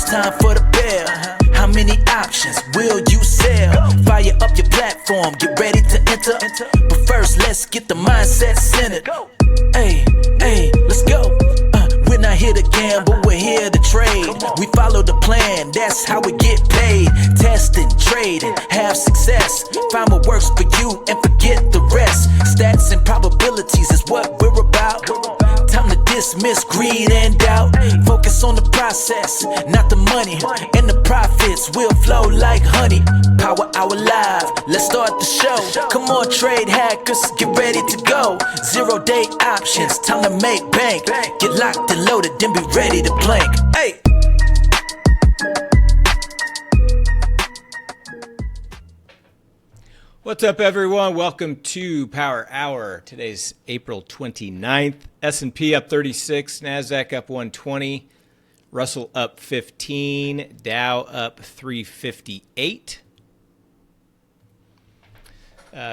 time for the bell. How many options will you sell? Fire up your platform, get ready to enter. But first, let's get the mindset centered. Hey, hey, let's go. We're not here to gamble, we're here to trade. We follow the plan, that's how we get paid. Testing, trading, have success. Find what works for you and forget the rest. Stats and probabilities is what we're about. Time to dismiss greed and doubt. Focus on the process, not the money. And the profits will flow like honey. Power Hour Live, let's start the show. Come on, trade hackers, get ready to go. 0-day options, time to make bank. Get locked and loaded, then be ready to blank. Hey! What's up, everyone? Welcome to Power Hour. Today's April 29th. S&P up 36, NASDAQ up 120, Russell up 15, Dow up 358.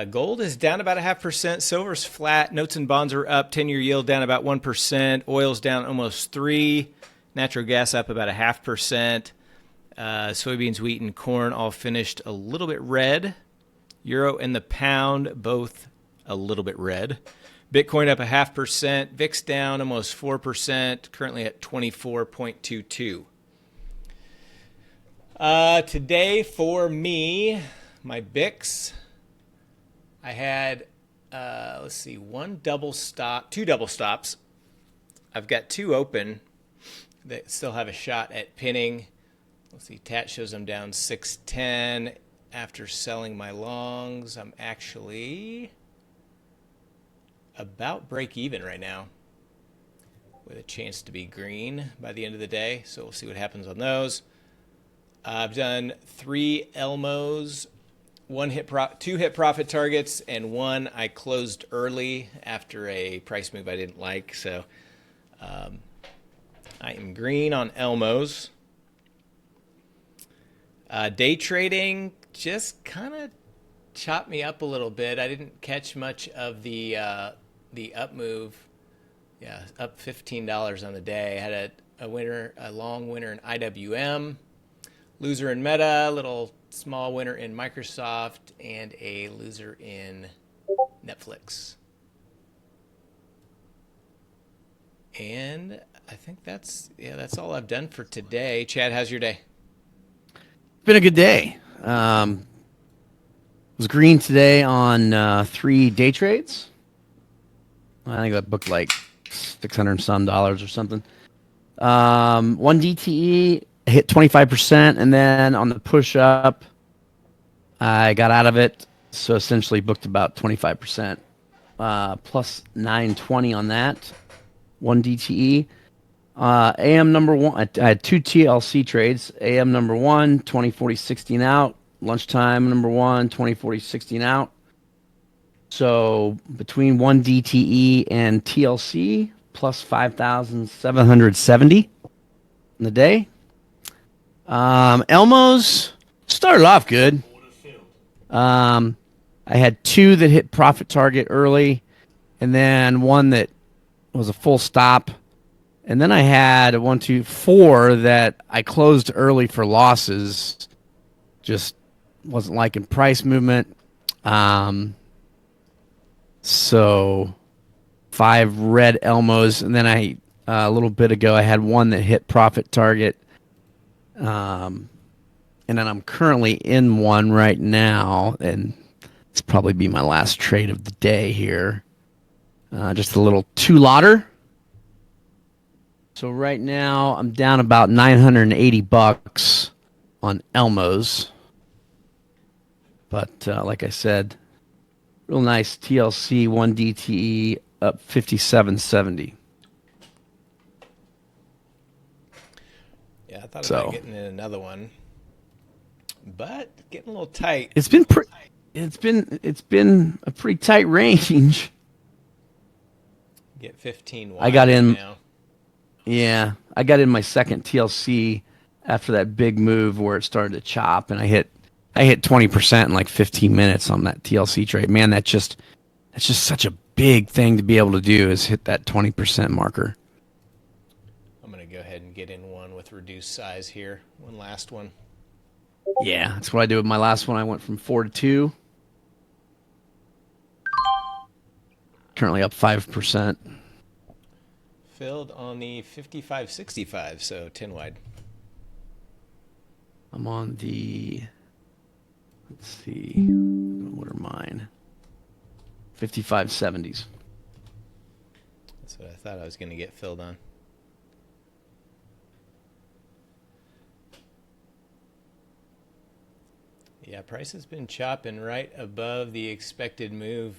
Gold is down about 0.5%. Silver's flat. Notes and bonds are up. 10-year yield down about 1%. Oil's down almost 3%. Natural gas up about 0.5%. Soybeans, wheat, and corn all finished a little bit red. Euro and the pound both a little bit red. Bitcoin up 0.5%. VIX down almost 4%. Currently at 24.22. Today for me, my BIX. I had, two double stops. I've got two open that still have a shot at pinning. Let's see, TAT shows I'm down 610 after selling my longs. I'm actually about break even right now with a chance to be green by the end of the day. So we'll see what happens on those. I've done 3 Elmos. Two hit profit targets, and one I closed early after a price move I didn't like. So I am green on Elmos. Day trading just kind of chopped me up a little bit. I didn't catch much of the up move. Yeah, up $15 on the day. I had a long winner in IWM, loser in Meta, little small winner in Microsoft, and a loser in Netflix. And I think that's all I've done for today. Chad, how's your day? Been a good day. Was green today on 3 day trades. I think I booked like $600 and some or something. One DTE hit 25%, and then on the push up, I got out of it, so essentially booked about 25%, plus 920 on that. One DTE. AM number one, I had 2 TLC trades. AM number one, 2040 16 out. Lunchtime number one, 2040 16 out. So between one DTE and TLC, plus 5,770 in the day. Elmos started off good. I had 2 that hit profit target early, and then one that was a full stop. And then I had 4 that I closed early for losses. Just wasn't liking price movement. So 5 red Elmos, and then a little bit ago I had one that hit profit target. And then I'm currently in one right now, and it's probably be my last trade of the day here. Just a little 2-lotter. So right now I'm down about $980 on Elmos. But like I said, real nice TLC 1 DTE up 57.70. Yeah, I thought about getting in another one, but getting a little tight. It's been a pretty tight range. Get 15 I got in now. Yeah, I got in my second TLC after that big move where it started to chop, and I hit 20% in like 15 minutes on that TLC trade. Man, that's just such a big thing to be able to do, is hit that 20% marker. I'm going to to go ahead and get in one with reduced size here. One last one. Yeah, that's what I did with my last one. I went from 4 to 2. Currently up 5%. Filled on the 55.65, so 10 wide. I'm on the, let's see, what are mine? 55.70s. That's what I thought I was going to get filled on. Yeah, price has been chopping right above the expected move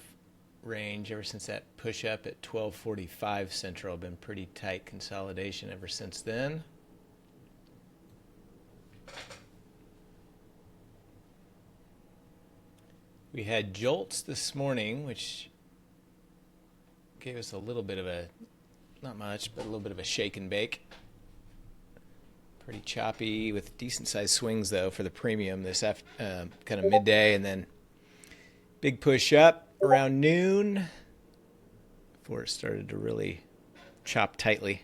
range ever since that push up at 1245 central. Been pretty tight consolidation ever since then. We had jolts this morning, which gave us a little bit of a, not much, but a little bit of a shake and bake. Pretty choppy with decent sized swings though for the premium this kind of midday, and then big push up around noon before it started to really chop tightly.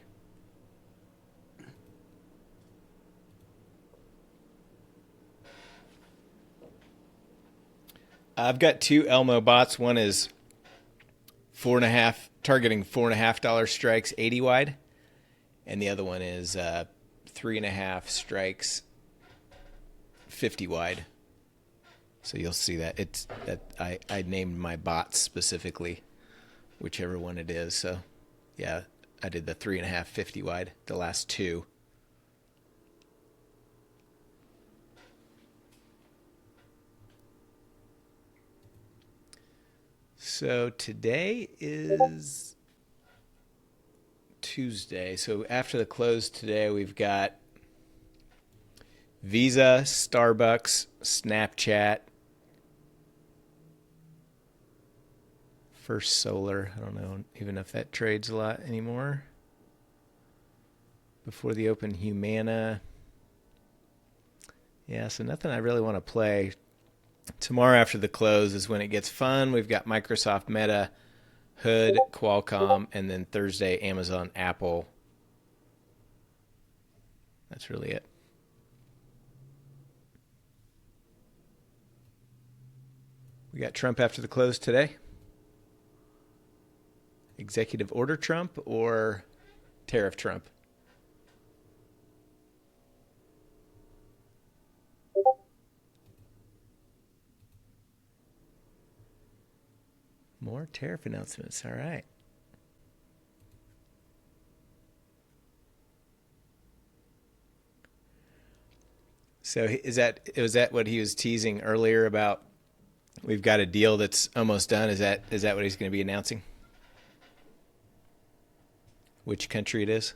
I've got two Elmo bots. One is 4.5, targeting $4.50 strikes 80 wide, and the other one is 3.5 strikes 50 wide. So you'll see that it's that I named my bots specifically, whichever one it is. So yeah, I did the 3.5 50 wide, the last two. So today is Tuesday. So after the close today, we've got Visa, Starbucks, Snapchat, First Solar. I don't know even if that trades a lot anymore. Before the open, Humana. Yeah, so nothing I really want to play. Tomorrow after the close is when it gets fun. We've got Microsoft, Meta, Hood, Qualcomm, and then Thursday, Amazon, Apple. That's really it. We got Trump after the close today. Executive order Trump or tariff Trump? More tariff announcements. All right. So was that what he was teasing earlier about? We've got a deal that's almost done. Is that what he's going to be announcing? Which country it is?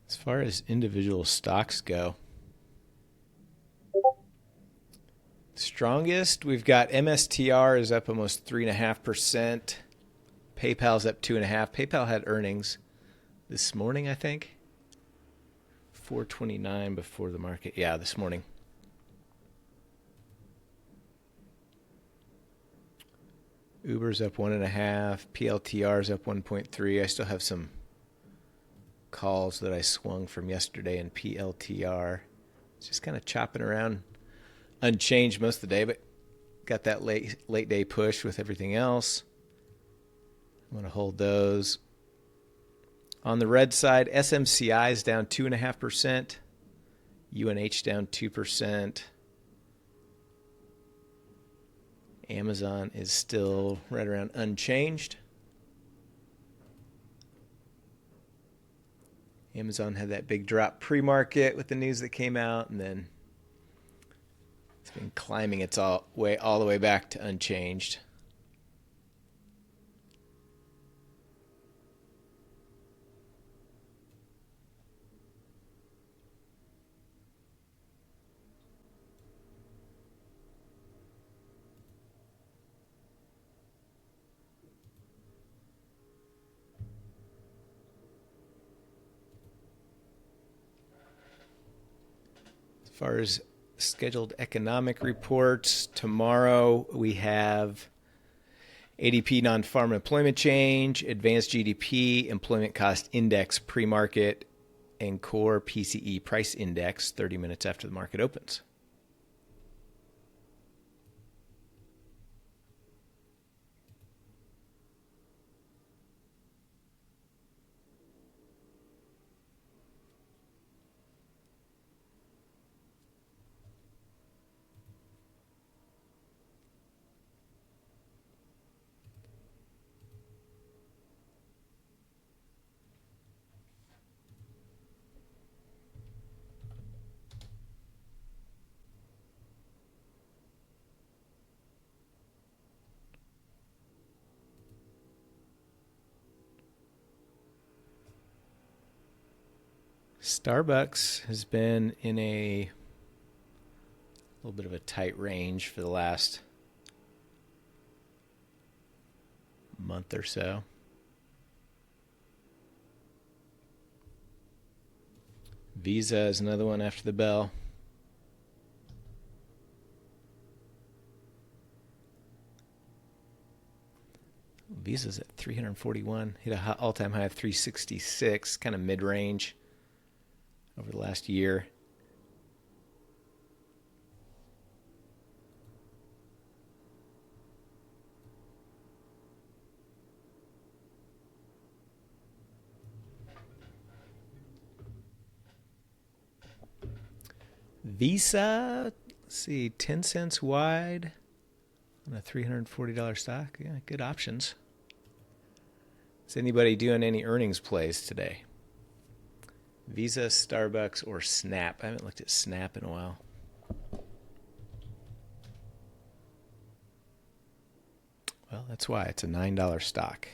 As far as individual stocks go, strongest, we've got MSTR is up almost 3.5%. PayPal's up 2.5%. PayPal had earnings this morning, I think. 429 before the market. Yeah, this morning. Uber's up 1.5%. PLTR's up 1.3%. I still have some calls that I swung from yesterday in PLTR. It's just kind of chopping around, unchanged most of the day, but got that late day push with everything else. I'm going to hold those. On the red side, SMCI is down 2.5%. UNH down 2%. Amazon is still right around unchanged. Amazon had that big drop pre-market with the news that came out, and then it's been climbing its all the way back to unchanged. far as scheduled economic reports, tomorrow we have ADP non-farm employment change, advanced GDP, employment cost index pre-market, and core PCE price index 30 minutes after the market opens. Starbucks has been in a little bit of a tight range for the last month or so. Visa is another one after the bell. Visa's at 341, hit a all-time high of 366, kind of mid-range over the last year. Visa, let's see, 10 cents wide on a $340 stock. Yeah, good options. Is anybody doing any earnings plays today? Visa, Starbucks, or Snap? I haven't looked at Snap in a while. Well, that's why. It's a $9 stock.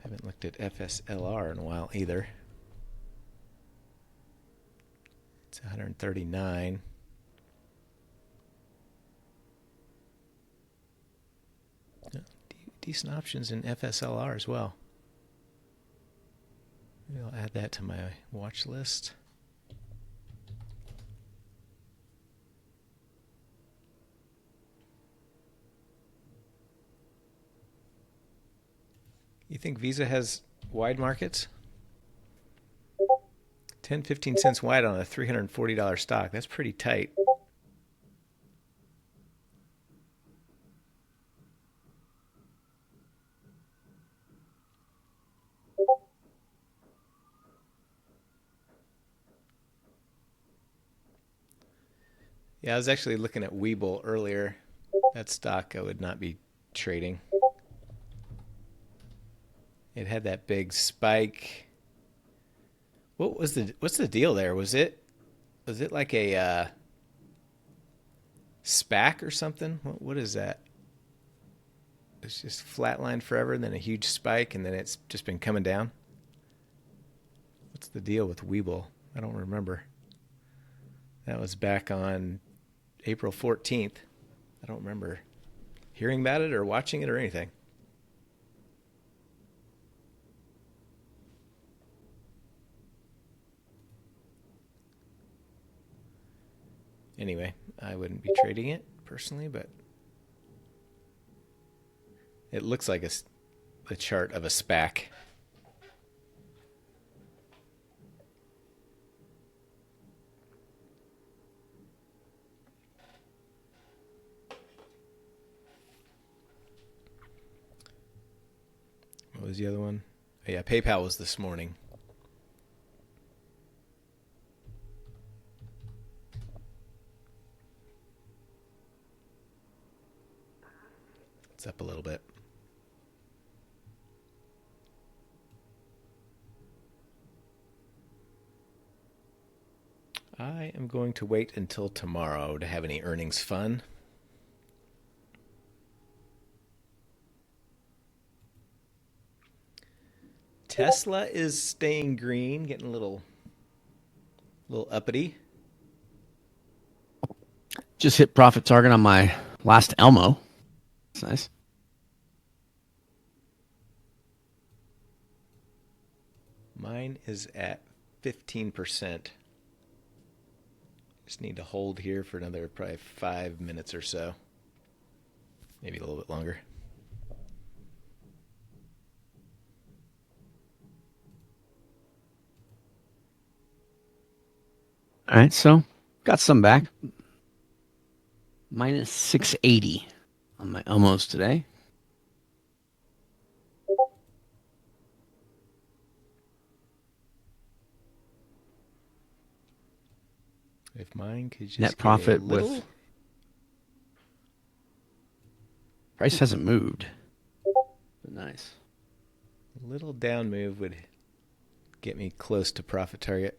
Haven't looked at FSLR in a while either. It's 139. Decent options in FSLR as well. Maybe I'll add that to my watch list. You think Visa has wide markets? 10, 15 cents wide on a $340 stock. That's pretty tight. Yeah, I was actually looking at Webull earlier. That stock I would not be trading. It had that big spike. What's the deal there? Was it like a SPAC or something? What is that? It's just flatlined forever and then a huge spike and then it's just been coming down. What's the deal with Webull? I don't remember. That was back on April 14th. I don't remember hearing about it or watching it or anything. Anyway, I wouldn't be trading it personally, but it looks like a chart of a SPAC. What was the other one? Oh, yeah, PayPal was this morning. It's up a little bit. I am going to wait until tomorrow to have any earnings fun. Tesla is staying green, getting a little uppity. Just hit profit target on my last Elmo. That's nice. Mine is at 15%. Just need to hold here for another probably 5 minutes or so. Maybe a little bit longer. All right, so got some back. Minus 680 on my Elmos today. If mine could just Net get profit a little... with price hasn't moved. But nice. A little down move would get me close to profit target.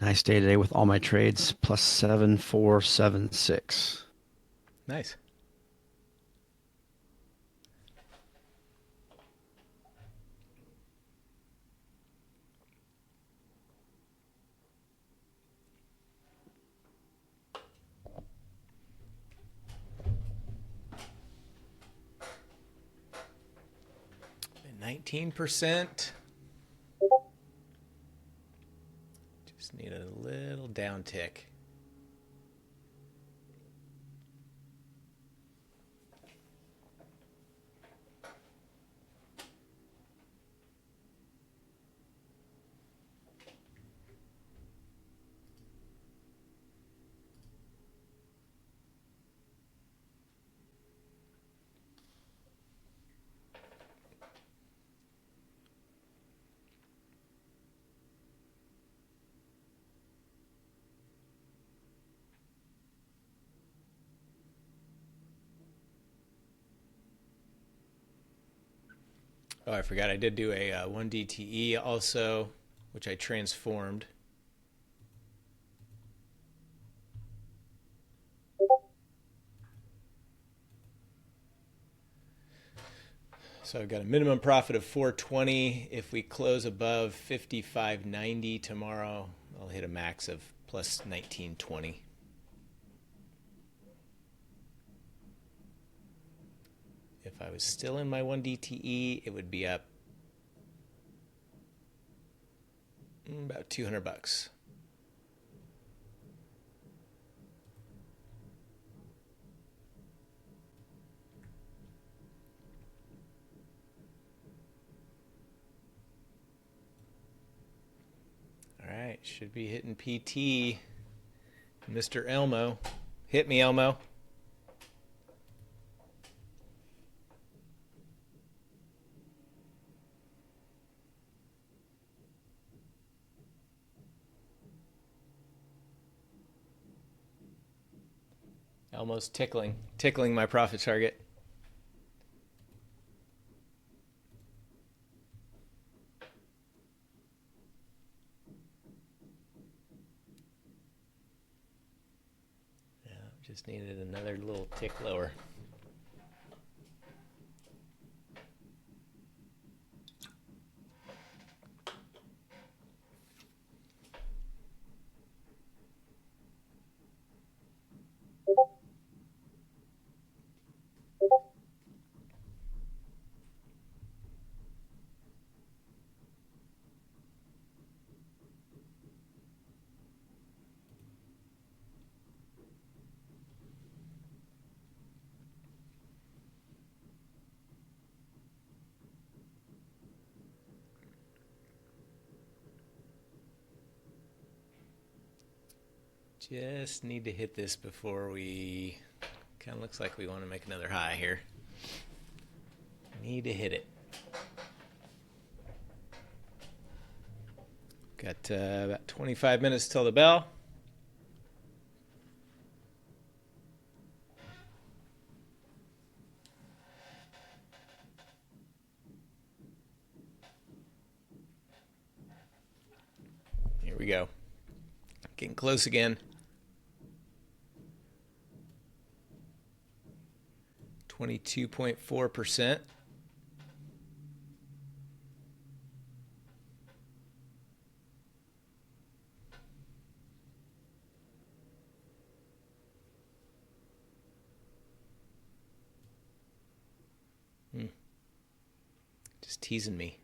Nice day today with all my trades plus 7,476. Nice. And 19%. Just need a little down tick. Oh, I forgot I did do a 1 DTE also, which I transformed. So I've got a minimum profit of 420. If we close above 55.90 tomorrow, I'll hit a max of plus 1920. If I was still in my 1 DTE, it would be up about $200. All right, should be hitting PT. Mr. Elmo. Hit me, Elmo. Almost tickling my profit target. Yeah, just needed another little tick lower. Just need to hit this before we... Kind of looks like we want to make another high here. Need to hit it. Got about 25 minutes till the bell. Here we go. Getting close again. 22.4%. teasing me.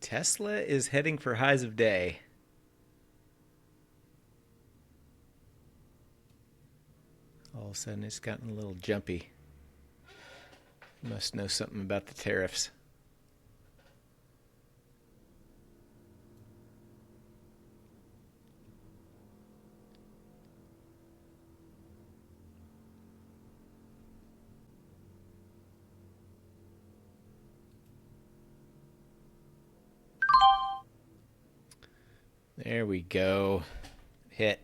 Tesla is heading for highs of day. All of a sudden, it's gotten a little jumpy. Must know something about the tariffs. There we go. Hit.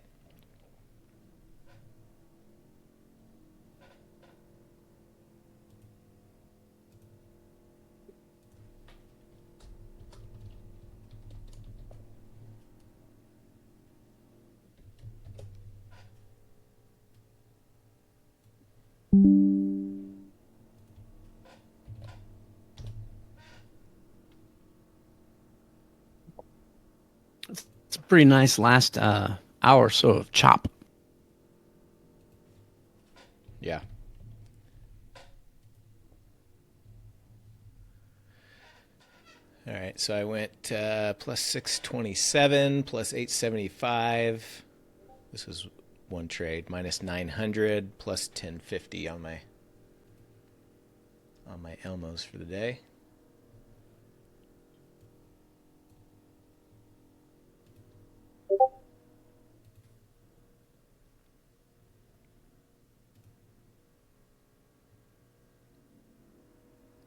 It's a pretty nice last hour or so of chop. Yeah. All right, so I went plus 627, plus 875. This was one trade. Minus 900, plus 1050 on my Elmos for the day.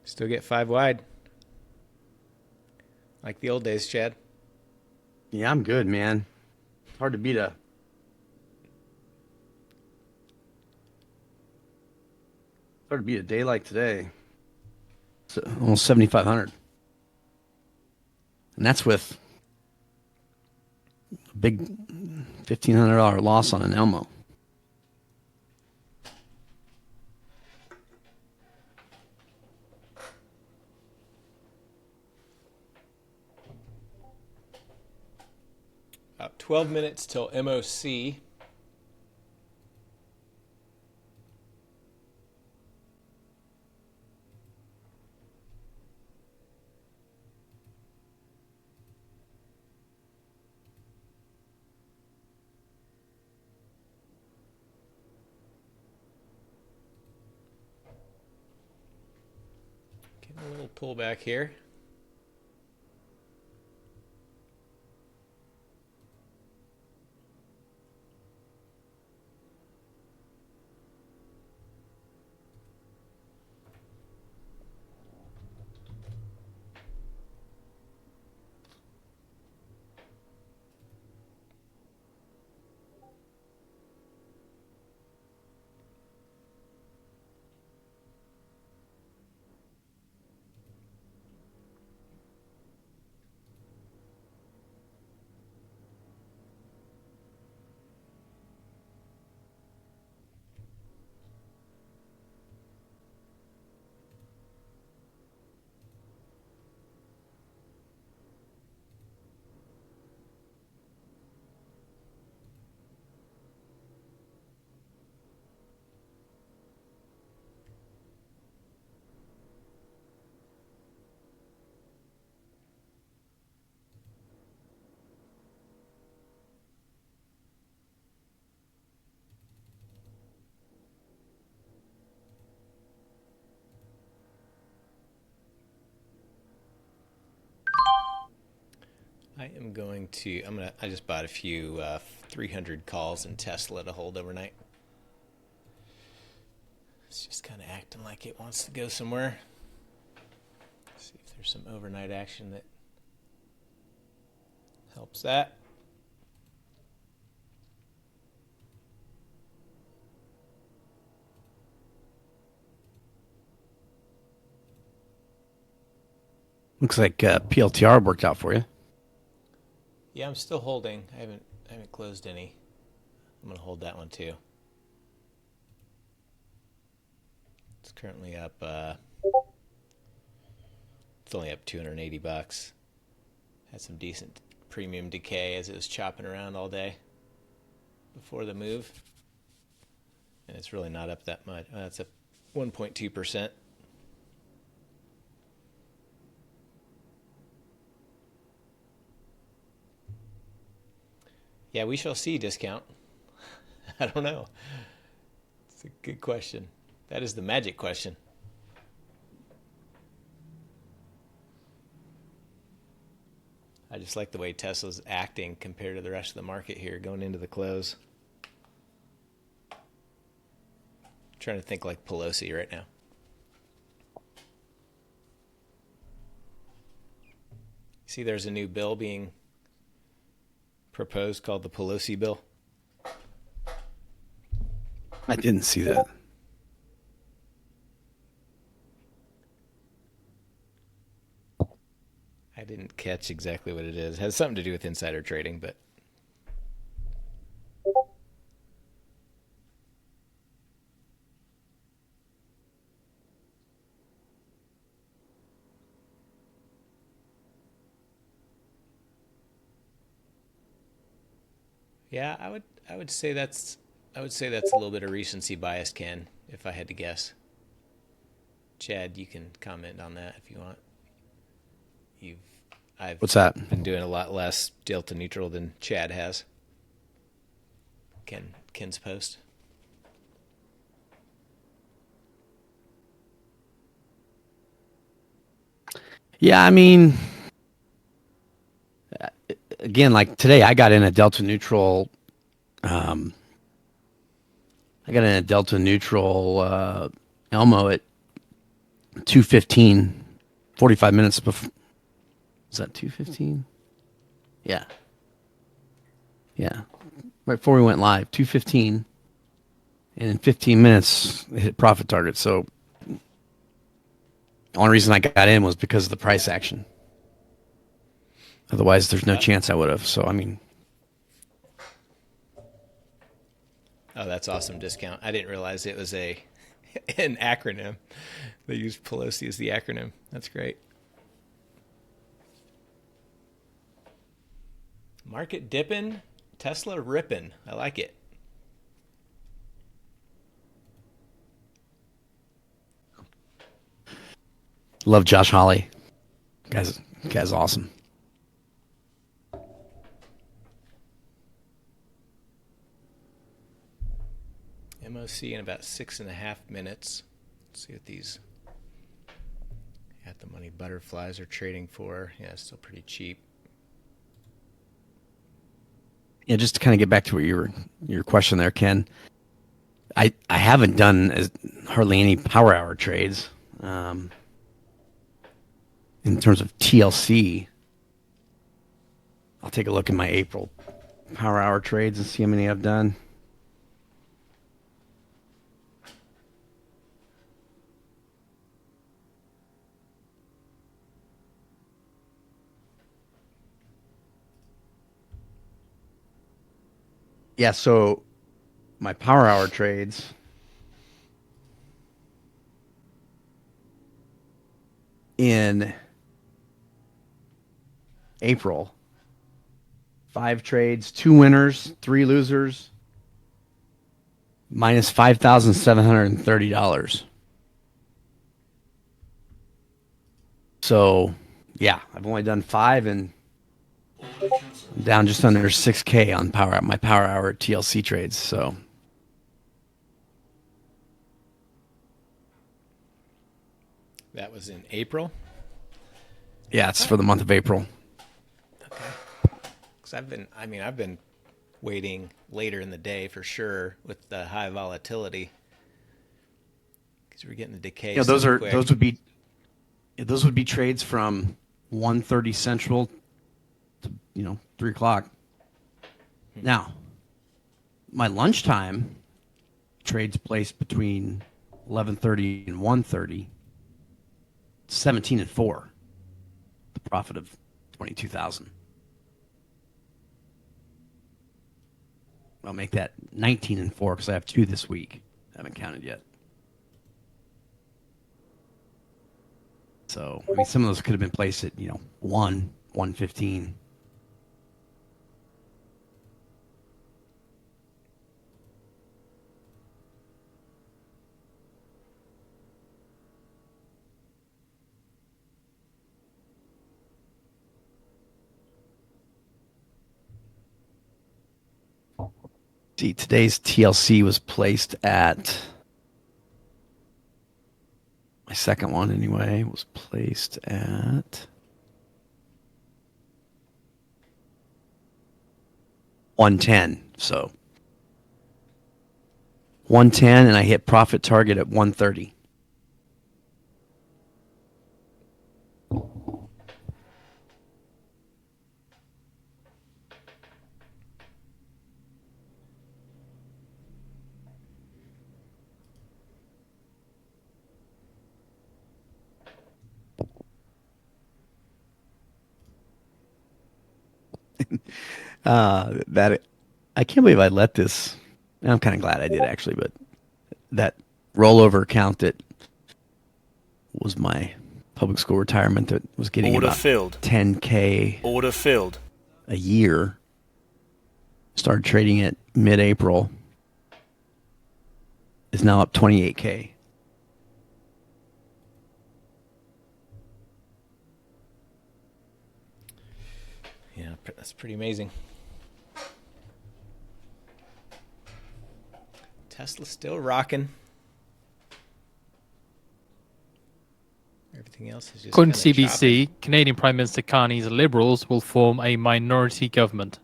Still get 5 wide. Like the old days, Chad. Yeah, I'm good, man. Hard to beat a day like today. So almost 7,500, and that's with a big $1,500 loss on an Elmo. About 12 minutes till MOC. Getting a little pullback here. I just bought a few 300 calls in Tesla to hold overnight. It's just kind of acting like it wants to go somewhere. See if there's some overnight action that helps that. Looks like PLTR worked out for you. Yeah, I'm still holding. I haven't closed any. I'm gonna hold that one too. It's currently up It's only up $280. Had some decent premium decay as it was chopping around all day before the move. And it's really not up that much. It's up 1.2%. Yeah, we shall see, discount. I don't know. It's a good question. That is the magic question. I just like the way Tesla's acting compared to the rest of the market here going into the close. Trying to think like Pelosi right now. See, there's a new bill being proposed called the Pelosi bill. I didn't see that. I didn't catch exactly what it is. It has something to do with insider trading, but yeah, I would say that's a little bit of recency bias, Ken, if I had to guess. Chad, you can comment on that if you want. I've What's that? been doing a lot less delta neutral than Chad has. Ken's post. Yeah, I mean, again, like today, I got in a delta neutral. Elmo at 2:15, 45 minutes before. Is that 2:15? Yeah. Yeah. Right before we went live, 2:15. And in 15 minutes, it hit profit target. So the only reason I got in was because of the price action. Otherwise, there's no chance I would have. So, I mean. Oh, that's awesome, discount. I didn't realize it was an acronym. They used Pelosi as the acronym. That's great. Market dipping, Tesla ripping. I like it. Love Josh Hawley. Guy's awesome. MOC in about 6.5 minutes. Let's see what these at the money butterflies are trading for. Yeah, it's still pretty cheap. Yeah, just to kind of get back to what your question there, Ken. I haven't done hardly any power hour trades. In terms of TLC, I'll take a look at my April power hour trades and see how many I've done. Yeah, so my power hour trades in April, 5 trades, 2 winners, 3 losers, minus $5,730. So, yeah, I've only done 5 and down just under 6K on my power hour TLC trades. So that was in April. Yeah, it's for the month of April. Okay. Because I've been waiting later in the day for sure with the high volatility. Because we're getting the decay. Yeah, those would be trades from 1:30 Central to 3 o'clock. Now, my lunchtime trades place between 11:30 and 1:30. 17 and 4. The profit of 22,000. I'll make that 19 and 4 because I have 2 this week. I haven't counted yet. So, I mean, some of those could have been placed at, 115. See, today's TLC was placed at, my second one anyway, was placed at 110. So 110, and I hit profit target at 130. That I can't believe I let this. I'm kind of glad I did actually, but that rollover account that was my public school retirement that was getting Order about filled. 10K Order filled. a year. Started trading it mid-April. Is now up 28K. Yeah, that's pretty amazing. Tesla's still rocking. Everything else is just According to kinda CBC, choppy. Canadian Prime Minister Carney's Liberals will form a minority government.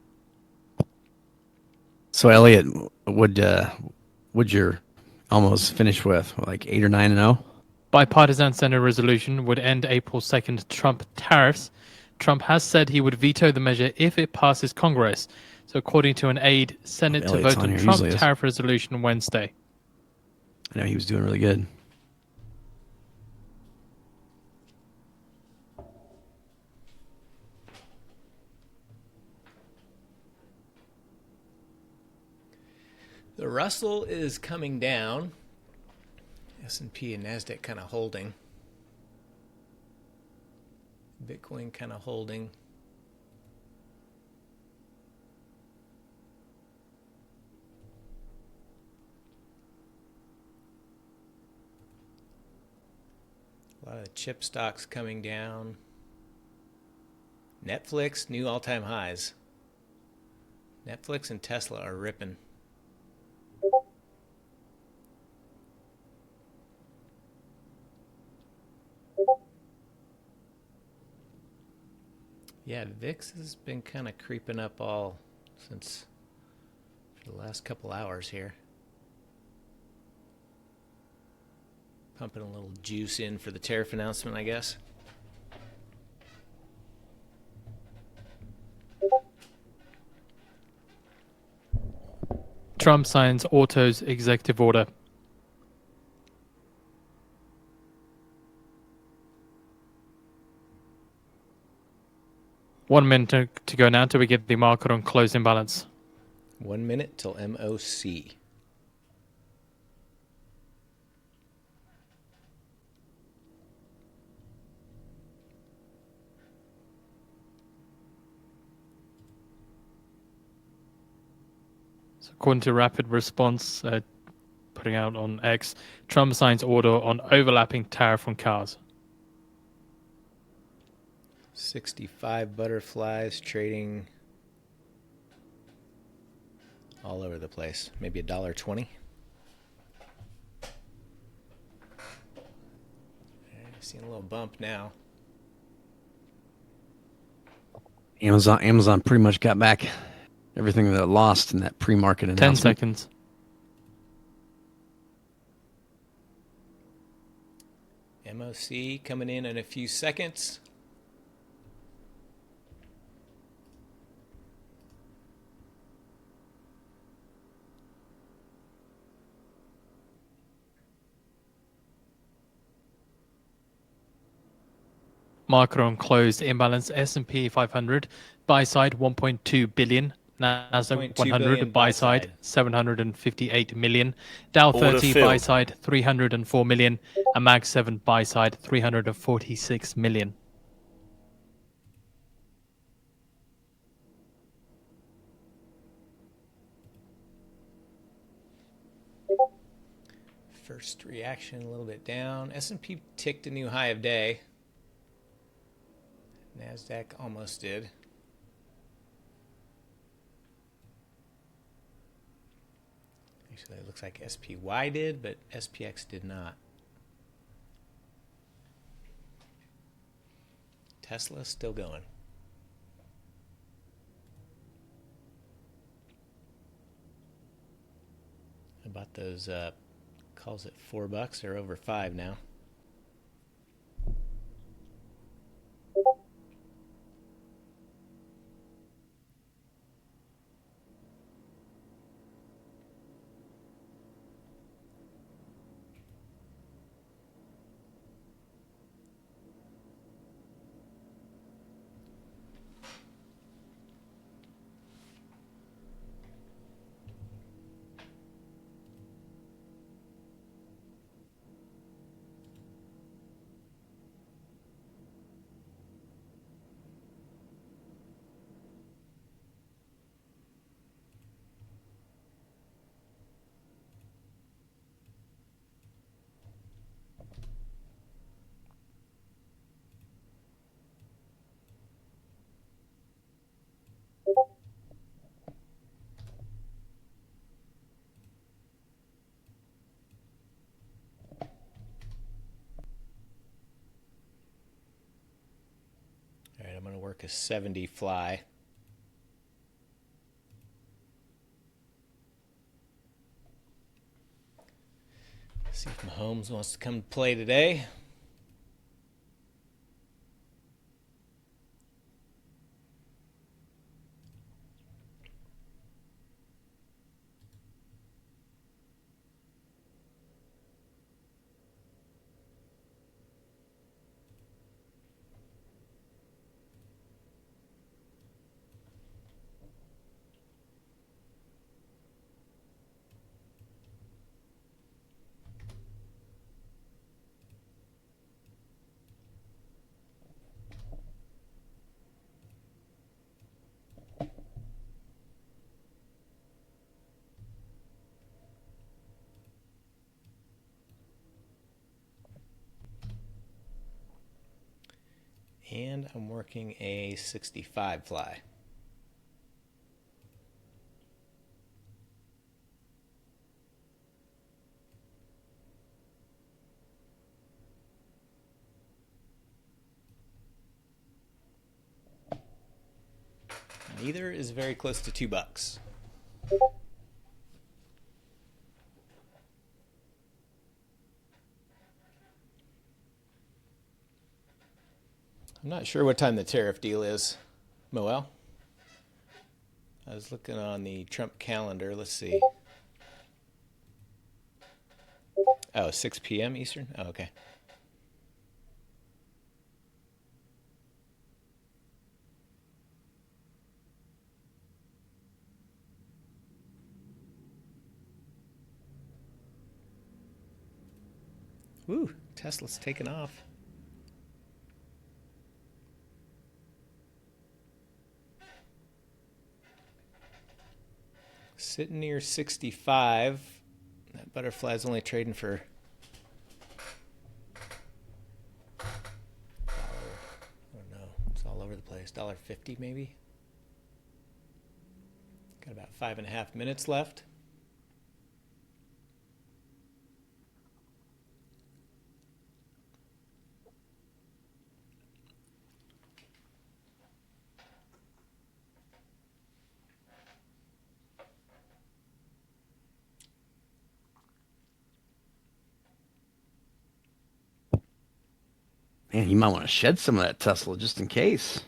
So Elliot, would your almost finish with like 8 or 9-0? Bipartisan Senate resolution would end April 2nd Trump tariffs. Trump has said he would veto the measure if it passes Congress. So according to an aide, Senate to Elliot's vote on on here, Trump usually is. tariff resolution Wednesday. I know he was doing really good. The Russell is coming down. S&P and NASDAQ kind of holding. Bitcoin kind of holding. A lot of the chip stocks coming down. Netflix, new all-time highs. Netflix and Tesla are ripping. Yeah, VIX has been kind of creeping up all since for the last couple hours here. Pumping a little juice in for the tariff announcement, I guess. Trump signs autos executive order. One minute to go now till we get the market on close imbalance. 1 minute till MOC. So according to Rapid Response, putting out on X, Trump signs order on overlapping tariff on cars. 65 butterflies trading all over the place. Maybe $1.20. Seeing a little bump now. Amazon pretty much got back everything that it lost in that pre-market 10 announcement. seconds. MOC coming in a few seconds. Market on closed imbalance. S&P 500 buy side 1.2 billion, Nasdaq 0.2 billion 100 buy side 758 million, Dow Order 30 filled. buy side 304 million, and Mag 7 buy side 346 million. First reaction a little bit down. S&P ticked a new high of day. Nasdaq almost did. Actually, it looks like SPY did, but SPX did not. Tesla still going. I bought those calls at $4. They're over $5 now. All right, I'm going to work a 70 fly. See if Mahomes wants to come play today. And I'm working a 65 fly. Neither is very close to $2. I'm not sure what time the tariff deal is, Moel. I was looking on the Trump calendar. Let's see. Oh, 6 p.m. Eastern? Oh, okay. Woo, Tesla's taking off. Sitting near 65. That butterfly's only trading for I don't know. It's all over the place. $1.50 maybe. Got about 5.5 minutes left. Man, you might want to shed some of that Tesla just in case.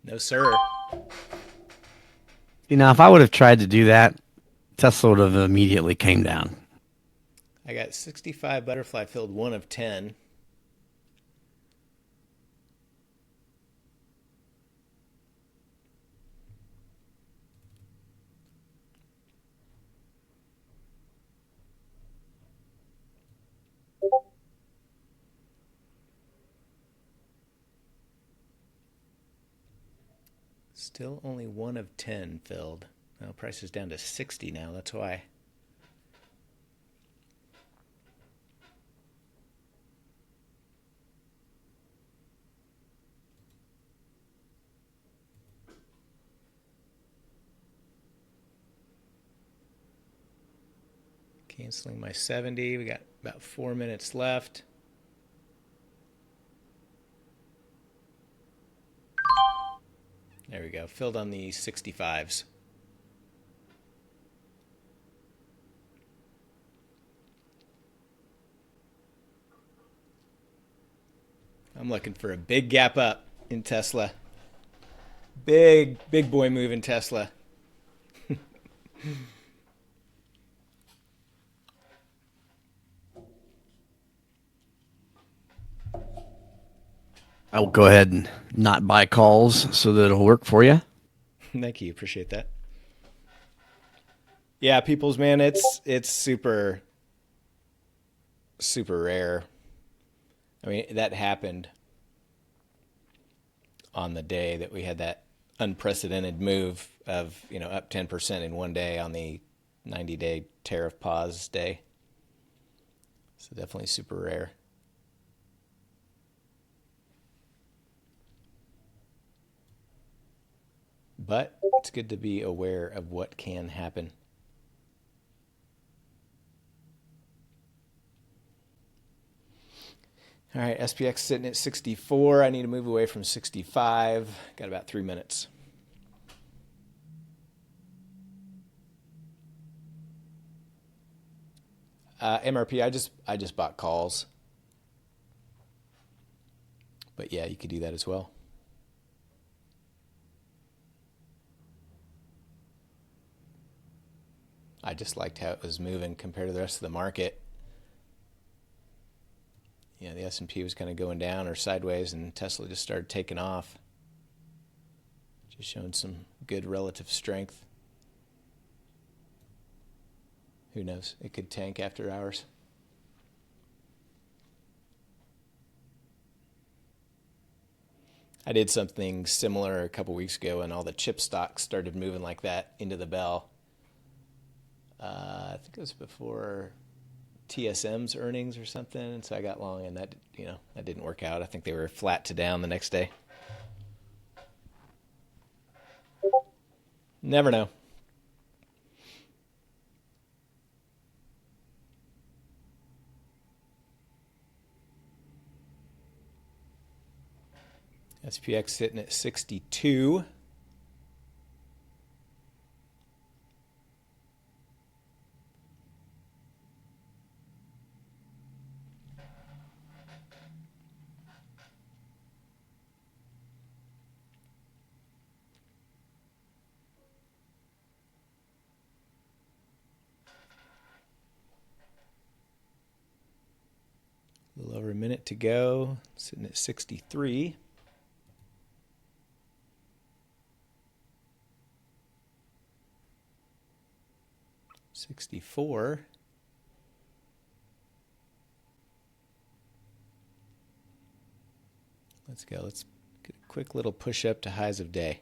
No, sir. You know, if I would have tried to do that, Tesla would have immediately came down. I got 65 butterfly filled, 1 of 10. Still only 1 of 10 filled. Well, price is down to 60 now. That's why. Canceling my 70. We got about 4 minutes left. There we go. Filled on the 65s. I'm looking for a big gap up in Tesla. Big boy move in Tesla. I will go ahead and not buy calls so that it'll work for you. Thank you. Appreciate that. Yeah, peoples, man, it's super rare. I mean, that happened on the day that we had that unprecedented move of, up 10% in one day on the 90-day tariff pause day. So definitely super rare. But it's good to be aware of what can happen. All right, SPX sitting at 64. I need to move away from 65. Got about 3 minutes. MRP, I just bought calls. But yeah, you could do that as well. I just liked how it was moving compared to the rest of the market. The S&P was kind of going down or sideways, and Tesla just started taking off. Just showing some good relative strength. Who knows? It could tank after hours. I did something similar a couple weeks ago, and all the chip stocks started moving like that into the bell. I think it was before TSM's earnings or something, and so I got long, and that didn't work out. I think they were flat to down the next day. Never know. SPX sitting at 62. A little over a minute to go, sitting at 63. $64. Let's go. Let's get a quick little push up to highs of day.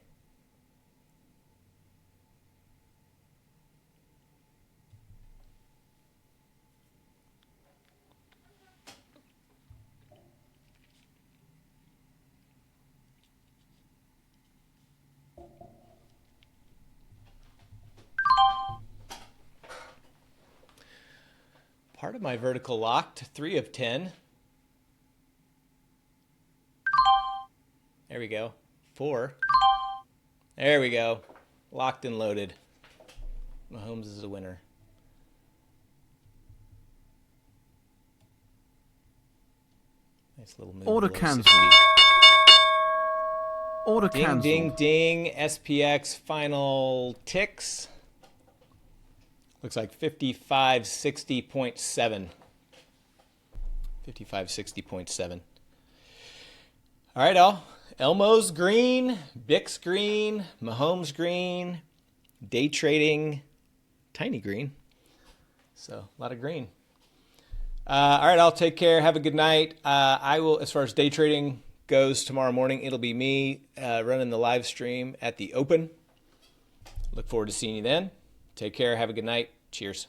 Part of my vertical locked, 3 of 10. There we go. 4. There we go. Locked and loaded. Mahomes is a winner. Nice little move. Order below cancelled. 60. Order Ding, cancelled. ding, ding. SPX final ticks. Looks like 5560.7. 5560.7. All right, all. Elmo's green, Bix green, Mahomes green, day trading, tiny green. So a lot of green. All right, I'll take care. Have a good night. I will, as far as day trading goes tomorrow morning, it'll be me running the live stream at the Open. Look forward to seeing you then. Take care. Have a good night. Cheers.